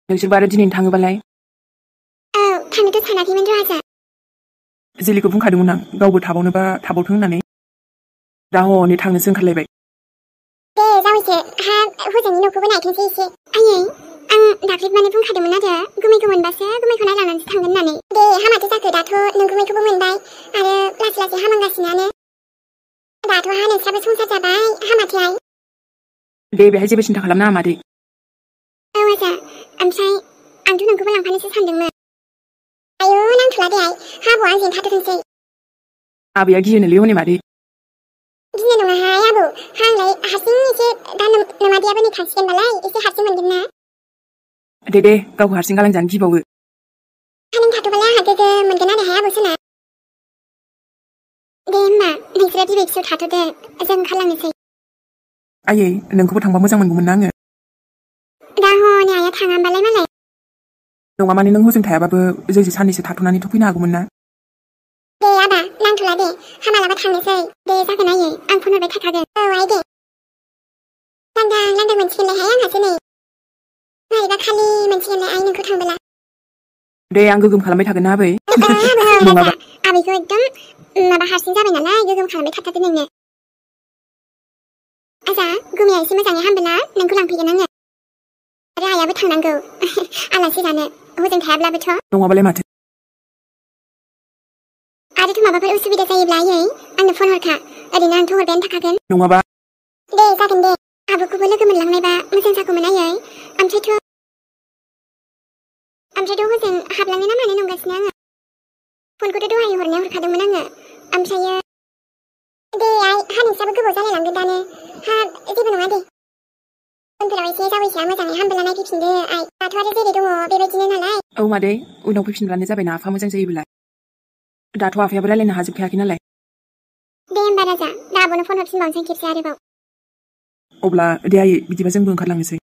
नोंसोरबो आरो दिनै थाङोबालाय? औ थांनोथ' सानाखैमोन र' आजा। जेलिखौ बुंखादोंमोन आं गावबो थाबावनोबा थाबावथों होननानै। दा हनै थांनोसो ओंखारलायबाय। दे जावैसो हा हजोंनि न'खौबो नायथोंसै एसे। आयै आं दाख्लै माने बुंखादोंमोन आरो गुमैखौ मोनबासो गुमैखौ नायलांनानैसो थांगोन होननानै। दे हामाथो जाखो दाथ' नों गुमैखौबो मोनबाय आरो लासै लासै हामलांगासिनोआनो। दाथ' हा नोंस्राबो संसार जाबाय हामाथोहाय। दे बेहाय जेबो सिन्था खालामनाङा मादै। औ आजा ओमफ्राय आंथ' नोंखौबो लांफानोसो सानदोंमोन। आयौ नांथ'ला दे आइ हाबुआ आंजों थाथोंसै। आबैया गियोनोलै हनै मादै। गिनो नङाहाय आबौ हांलाय हारसिं एसे दा नोमादैयाबो नै थासिगोन नालाय एसे हारसिं मोनगोन ना। दे गावखौ हारसिं गालांजानो गिबावो। हा नों थाथ'बालाय आंहा गोगो मोनगोन आरोहाय आबौ सोना। दे होमबा नोंसोरो बिबै फिसौ थाथ'दो जों ओंखारलांनोसै। आयै नोंखौबो थांबा मोजां मोनगौमोन ना आङो। दा हनै आइया थाङा होमबालाय मालाय। नङा माने नों हजों थायाबाबो जोंसो साननैसो थाथ'नानैथ' फैनो हागौमोन ना। दे आदा नांथ'ला दे हा मालाबा थांनोसै। दे जागोन आयै आं फन हरबाय थाखागोन। औ आइ दे। लांदां मोनसिगोनलायहाय आंहासो नै। मारैबा खालि मोनसिगोनलाय आइ नोंखौ थांबोला। दे आं गोगोम खालामबाय थागोन ना आबै। नङाबा आबैखौ एकदम माबा हारसिं जाबाय नालाय गोगोम खालामबाय थाथारदो नोंनो। आजा गुमैया एसे मोजाङै हामबोला नोंखौ लांफैगोन आङो। आरो आइयाबो थांनांगौ आलासि जानो हजों थायाब्लाबोथ'। नङाबालाय माथो। आरोथ' माबाफोर उसुबिदा जायोब्ला आयै आंनो फन हरखा ओरैनो आंथ' हरबायानो थाखागोन। नङाबा दे जागोन दे आब'खौबो लोगो मोनलांनायबा मोजां जागौमोन आयै। ओमफ्रायथ' हजों हाबलांनो ना मानो नंगासिनो आङो। फनखौथ' दहाय हरनाया हरखादोंमोन आङो ओमफ्रायो दे आइ हा नोंस्राबो गोबाव जालायलांगोन दानो हा जेबो नङा दे। उनफोराव एसे जावैसोआ मोजाङै हामबोला नायफैफिनदो आइ दाथ' आरो जेरै दङ बेबायदिनो नालाय। औ मादै उनाव फैफिनब्लानो जाबायना आफा मोजां जायोब्ला। दाथ' आफायाबो रायलायनो हाजोबखायाखै नालाय। दे होमबा राजा दा आब'नो फन हरफिनबावनोसै खेबसे आरोबाव। अब्ला दे आयै बिदिबा जोंबो ओंखारलांनोसै।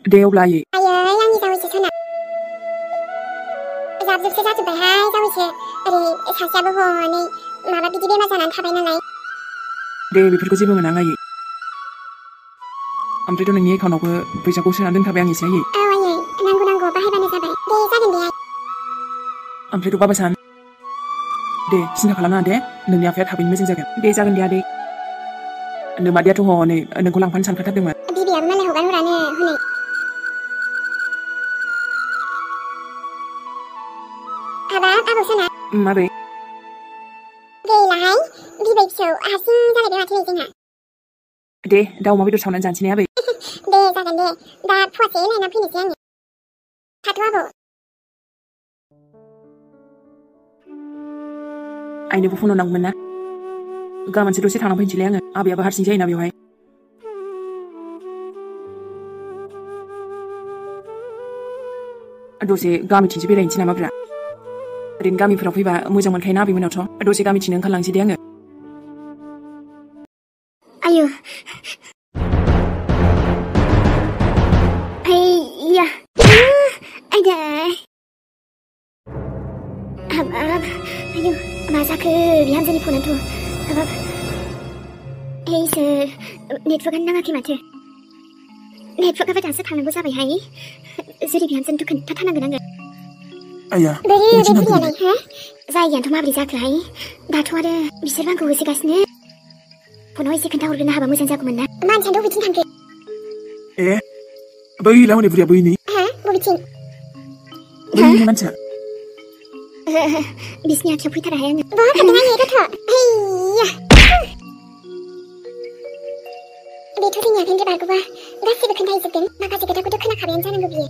दे अब्ला आयै। आयै आंनि जावैसो सना। जाबजोबसो जाजोब्बायहाय जावैसो ओरै सासेयाबो हनै माबा बिदि बेमार जानानै थाबाय नालाय। दे बेफोरखौ जेबो मोना आयै। ओमफ्रायथ' नोंनि एकाउन्टावबो फैसाखौ सोना दोनखाबाय आं एसे आयै। औ आयै नांगौ बाहायबानो जाबाय। दे जागोन दे आइ। ओमफ्रायथ' बाबा सान दे सिन्था खालामनाङा दे नोंनि आफाया थाबैनो मोजां जागोन। दे जागोन दे आदै। नोमादैयाथ' हनै नोंखौ लांफानो सानखाथारदोंमोन। बिबैयाबो मालाय हगारहरानो हनै। हाबाब आबौ सना। माबे? गैलाहाय बिबै फिसौ हारसिं जालायबाय माथो नै जोंहा। दे दा अमा बेदर सावनानै जानोसै ने आबै। दे जागोन दे दा फुवासे लायना फैनोसै आङो। थाथ' आबौ। आइनोबो फन हरनांगौमोन ना। गाबोनसो दसे थांना फैनोसैलाय आङो आबैयाबो हारसिं जायोना बेवहाय। दसे गामिथिंसो बेरायनोसै नामाब्रा। ओरैनो गामिफोराव फैबा मोजां मोनखायोना आबैमोनावथ'। दसे गामिथिंनो ओंखारलांसै दे आङो। आयौ आइया आयदै हाबाब आयौ मा जाखो बिहामजोनि फनाथ' हाबाब हे इसोर नेटवर्कआनो नाङाखै माथो। नेटवर्कआबो दासो थांनांगौ जाबायहाय जेरै बिहामजोनोथ' खोन्थाथारनांगोन आङो। आइया बोरो बे बुरियालाय हो जायगायानोथ' माबोरै जाखोहाय दाथ' आरो बिसोर आंखौ होसोगासिनो। फनाव एसे खोन्थाहरग्रोनो हाबा मोजां जागौमोन ना। मानसियाथ' बबेथिं थांखो? ए बै ला हनै बुरिया बैनि। हा बबेथिं? बैनि मानसिया। बिसिनि आखायाव फैथाराहाय आङो। बहा खारदों आयै गथ'? हैया बेथ' जोंनि आखाइनिफ्राय बारग'बा गासैबो खोन्थाहैजोबगोन। माखासे खोथाखौथ' खोनाखाबायानो जानांगौ बियो।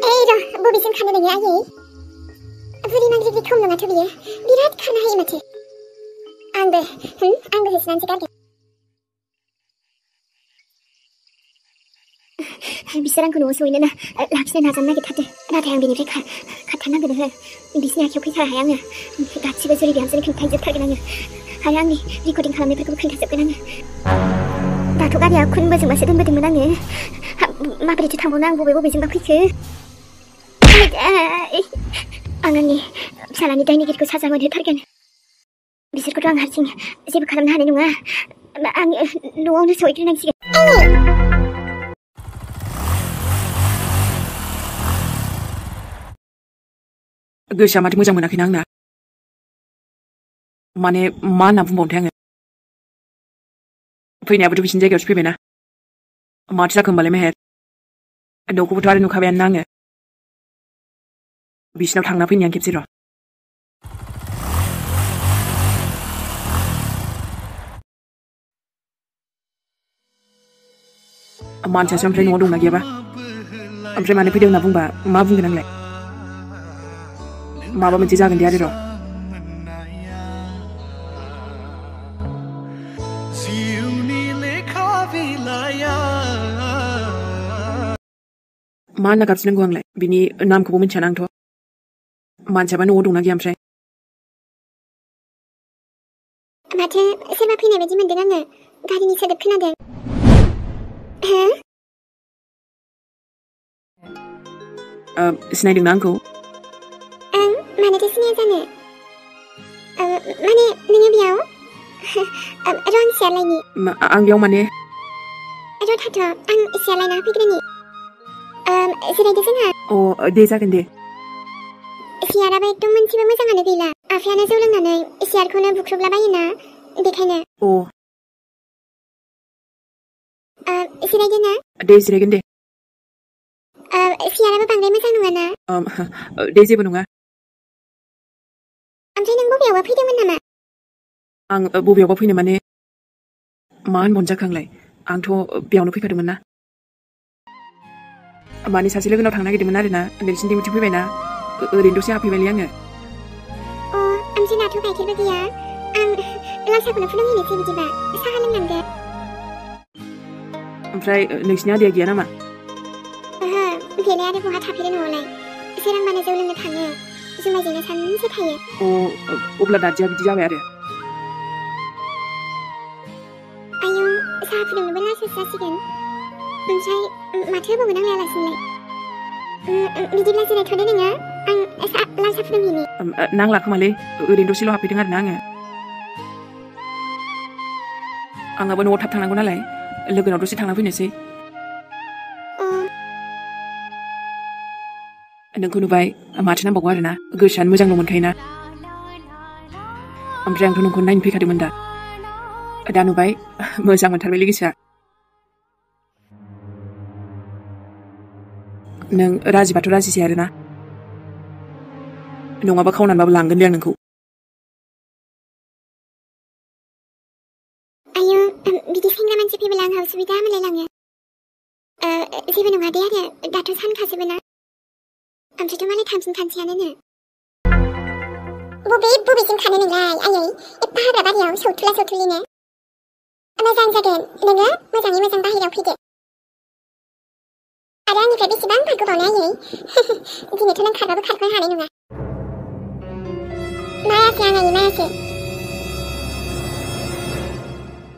ओइ र' बबेसिम खारनो नोङो आयै? बुरि मानसि खम नङाथ' बियो बिराद खारनो हायो माथो। आंबो होसोनानैसो गारगोन। बिसोर आंखौ न'आव सहैनो लाखिनो नाजानो नागिरथारदों नाथाय आं बेनिफ्राय खारथारनांगोन ओहो बिसिनि आखायाव फैथाराहाय आङो गासिबो जेरै बिहामजोनो खोन्थाहैजोबथारगोन आङो आरो आंनि रेकर्डिं खालामनायफोरखौबो खोन्थाजोबगोन आङो। दाथ' गारिया खुनबोजोंबासो दोनबोदोंमोन आङो माबोरैथो थांबावनो आं बबेजोंबा फैखो। आं आंनि फिसालानि दायनिगिरिखौ साजा मोनहोथारगोन। बिसोरखौथ' आं हारसिं जेबो खालामनो हानाय नङा। आङो न'आवनो सहैग्रोनांसिगोन। गोसोआ माथो मोजां मोनाखैना आंना माने मा होनना बुंबावनोथाय आङो फैनायाबोथ' बिसिनि जायगायावसो फैबायना माथो जाखो होमबालाय मेहेर न'खौबोथ' आरो नुखाबायानो आङो बिसिनाव थांना फैनि आं खेबसे र' मानसियासो ओमफ्राय न'आव दंना गैयाबा ओमफ्राय मानो फैदों होनना बुंबा मा बुंगोन आंलाय माबा मोनसे जागोन दे आरो र' मा होनना गाबज्रिनांगौ आंलाय बिनि नामखौबो मिथियाना आंथ' मानसियाबा न'आव दंना गैया ओमफ्राय माथो सोरबा फैनाय बायदि मोनदों आङो गारिनि सोदोब खोनादों सिनायदोंना आंखौ मानोथो सिनाया जानो माने नोङो बेयाव र' आं सियारलायनि आं बेयाव माने र' थाथ' आं सियारलायना फैग्रोनि जिरायदो जोंहा दे जागोन दे सियाराबो एकदम मोनसेबो मोजाङानो गैला आफायानो जौ लोंनानै सियारखौनो बुख्रुबलाबायोना बेखायनो जिरायदो ना दे जिरायगोन दे सियाराबो बांद्राय मोजां नङाना दे जेबो नङा ओमफ्राय नों बबेयावबा फैदोंमोन नामा आं बबेयावबा फैनो माने मा होनबावनो जाखो आंलाय आंथ' बेयावनो फैखादोंमोन ना माने सासे लोगोनाव थांनो नागिरदोंमोन आरोना नोंसिनि दैमुथिं फैबायना ओरैनो दसे हाबफैबायलै आङो ओमफ्राय दाथ' गाइखेरबो गैया आं लाल साहाखौनो फुदुंहैनोसै बिदिबा साहा लोंनांगौ ओमफ्राय नोंसिनि आदैया गैया नामा बेलाय आरो बहा थाफेरो न'आवलाय सोरांबानो जौ लोंनो थाङो जुमायजोंनो सानसे थायो अब्ला दादिया बिदि जाबाय आरो आयौ साहा फुदुंनोबो लासैसो जासिगोन ओमफ्राय माथो होबावगोन आं लायालासिनोलाय बिदिब्ला जिरायथ'दो नोङो आं लाल साहा फुदुंहैनि नांला खोमालै ओरैनो दसेल' हाबफैदों आरोना आंहाबो न'आव थाब थांनांगौ नालाय लोगोनाव दसे थांना फैनोसै नोंखौ नुबाय माथो नांबावगौ आरोना गोसोआनो मोजांल' मोनखायोना ओमफ्राय आंथ' नोंखौ नायनो फैखादोंमोन दा नुबाय मोजां मोनथारबायलै गोसोआ नों राजिबाथ' राजिसै आरोना नङाबा खावनानैबाबो लांगोन दे आं नोंखौ आयौ बिदि सेंग्रा मानसि फैब्ला आंहा उसुबिदा मोनलायलाङो जेबो नङा दे आरो दाथ' सानखासोबो ना ओमफ्रायथ' मालाय थांफिनखानोसैयानो बबेसिम खानो नोंलाय आयै एफा हाग्रा बारियाव सौथुलिनो मोजां जागोन नोङो मोजाङै मोजां बाहेरायाव फैदो आरो आंनिफ्राय बेसेबां गोबावनो आयै दिनैथ' नों खारबाबो खारख'नो हानाय नङा मायासै आं आयै मायासै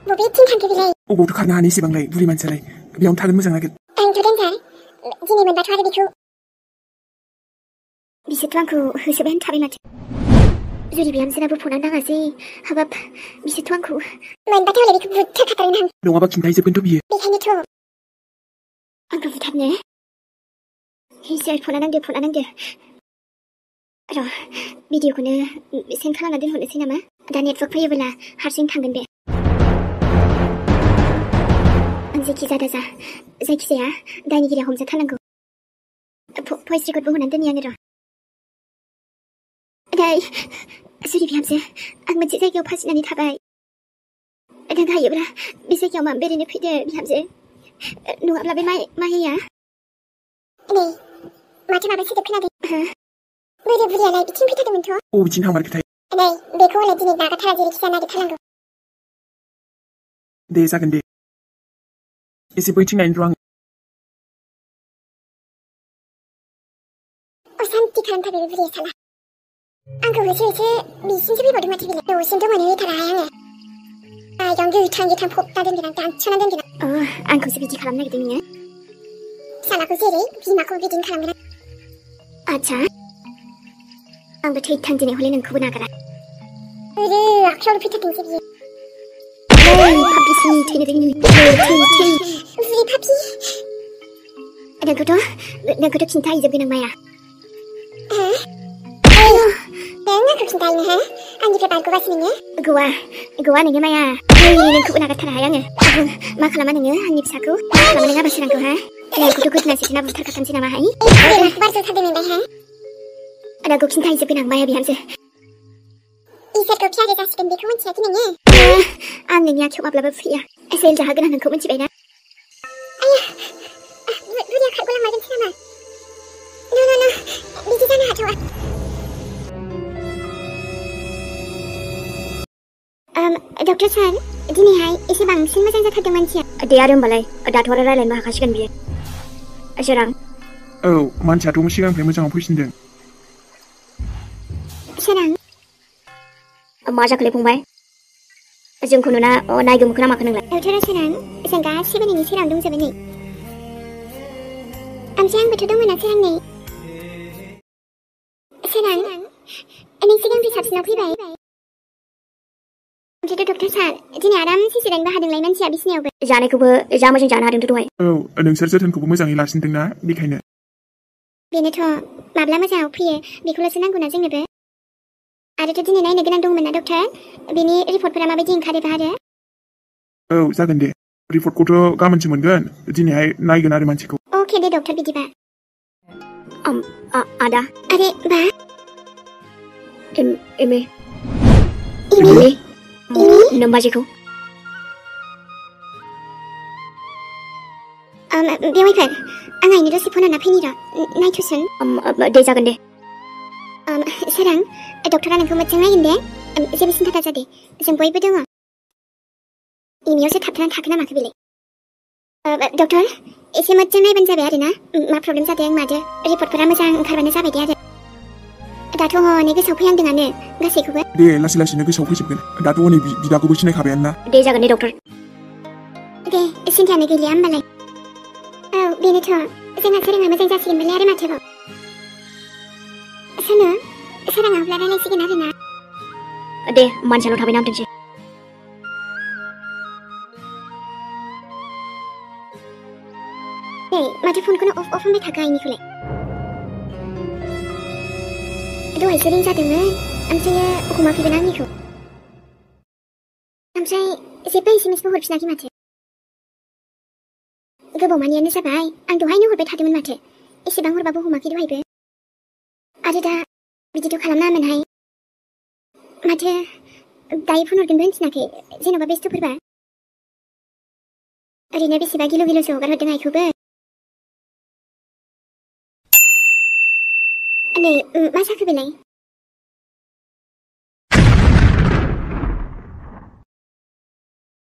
बबेथिं थांखो बिलाय अबावथो खारनो हानो एसेबांलाय बुरि मानसियालाय बेयावनो थागोन मोजां नागिर आंथ' देन्जार दिनै मोनबाथ' आरो बेखौ बिसोरथ' आंखौ होसोबायानो थाबाय माथो जुरि बिहामजोनाबो फनानो नाङासै हाबाब बिसोरथ' आंखौ मोनबाथ' हले बेखौ बुथारखाथारगोन आं नङाबा खिन्थाहैजोबगोनथ' बियो बेखायनोथ' आंखौ बुथारनो हिसार फना नांदो र' भिडिअखौनो सेन्ड खालामना दोनहरनोसै नामा दा नेटवर्क फैयोब्ला हारसिं थांगोन बे जेखि जादा जा जायखिजाया दायनिगिरिया हमजाथारनांगौ भइस रेकर्डबो होनानै दोननि आङो र' नै जुरि बिहामजो आं मोनसे जायगायाव फासिनानै थाबाय नों हायोब्ला बे जायगायाव मा बेरायनो फैदो बिहामजो नङाब्ला बे मायाया नै माथो माबा सोदोब खोनादों बोरै बुरियालाय बिथिं फैथारदोंमोनथ' बिथिं थांमारखोथाय नै बेखौ हले दिनै नागारथारा जेरैखिजाया नागिरथारनांगौ दे जागोन दे एसे बैथिं नायनो र' आं असान्ति खालामथारबाय बे बुरिया साला आंखौ होसो बिसिमसो फैबावदों माथो बेलाय दसेनोथ' मोनहैथाराहाय आङो आयदावनो गोथां फबना दोनगोन आं दानस'ना दोनगोन आंखौसो बिदि खालामनो नागिरदों नोङो फिसालाखौ जेरै बिमाखौ बिदिनो खालामगोन आच्छा आंबो थैथां दिनै हले नोंखौबो नागारा आखायावनो फैथारदोंसै बियो पापिसिनि थैनो रोङि थै बुरि पापि नोंखौथ' खिन्थाहैजोबगोन आं माया आंखौ खिन्थायो हो आंनिफ्राय बारग'गासिनो नोङो गवा नोङो माया नोंखौबो नागारथाराहाय आङो मा खालामा नोङो आंनि फिसाखौ मा खालामा नों आबासिरांखौ हा नोंखौथ' गोदोना सिथिना बुथारखागोनसै नामाहाय बारजोबथारदों नोंलाय हा रावखौ खिन्थाहैजोबगोन आं माया बिहामजो इसोरखौ फियारे जासिगोन बेखौ मिथियाखै नोङो आं नोंनि आखायाव माब्लाबा फैया एसे जाहोगोन आं नोंखौ मिथिबायना आया बुरिया खारग'लांमारगोनसो नामा न बिदि जानो हाथावा डक्टर सार दिनैहाय एसे बांसिन मोजां जाथारदों मानसिया दे आरो होमबालाय दाथ' आरो रायलायनोबो हाखासिगोन बियो सोरां औ मानसियाथ' सिगांनिफ्राय मोजाङाव फैसिनदों सोरां मा जाखोलै फंबाय जोंखौ नुना नायगोमोखो ना माखो नोंलाय डक्टरा सोरां जों गासिबो नोंनि सेराव दंजोबो नै ओमफ्राय आंबोथ' दंमोन ना सोरां नै सोरां नों सिगांनिफ्राय साबसिनाव फैबाय ओमफ्रायथ' डक्टर सार दिनै आरामसे जिरायनोबो हादोंलाय मानसिया बिसिनायावबो जानायखौबो जा मोजां जानो हादोंथ' दहाय औ नोंसोर जोथोनखौबो मोजाङै लासिनदोंना बेखायनो बेनोथ' माब्ला मोजाङाव फैयो बेखौल'सो नांगौना जोंनोबो आरोथ' दिनै नायनो गोनां दंमोन ना डक्टर बेनि रिपर्टफोरा माबायदि ओंखारोबा आरो औ जागोन दे रिपर्टखौथ' गाबोनसो मोनगोन दिनैहाय नायगोन आरो मानसिखौ अके दे डक्टर बिदिबा आदा आरे बा एमे नोम्बाजिखौ बेवाइफोर आं आइनो दसे फन हरना फैनि र' नायथ'सोन दे जागोन दे सोरां डक्टरा नोंखौ मोजां नायगोन दे जेबो सिन्था दाजा दे जों बयबो दङ इनियावसो थाबथानानै थाखो ना माखो बेलाय डक्टर एसे मोजां नायबानो जाबाय आरो ना मा प्रब्लेम जादों मादो रिपर्टफोरा मोजां ओंखारबानो जाबाय दे आरो दाथ' हनै गोसोआव फैहांदोंआनो गासैखौबो दे लासै लासैनो गोसोआव फैजोबगोन दाथ' हनै बिदाखौबो सिनायखाबायानो ना दे जागोन दे डक्टर दे सिन्थायानो गैलिया होमबालाय औ बेनोथ' जोंहा सोराङा मोजां जासिगोनबालाय आरो माथोबाव सोनो सोराङा अब्ला रायलायसिगोन आरो ना दे मानसियाल' थाबाय नामथोंसै नै माथो फनखौनो अफ होनबाय थाखो आइनिखौलाय दहायसो रिं जादोंमोन ओमफ्राय हमाखैबो ना आंनिखौ ओमफ्राय जेबो एसेमेसबो हरफिनाखै माथो गोबाव मानियानो जाबाय आं दहायनो हरबाय थादोंमोन माथो एसेबां हरबाबो हमाखै दहायबो आरो दा बिदिथ' खालामनाङामोनहाय माथो दायो फन हरगोनबो होनफिनाखै जेन'बा बेस्थ'फोरबा ओरैनो बेसेबा गिलु गिलुसो हगार हरदों आइखौबो नै मा जाखो बेलाय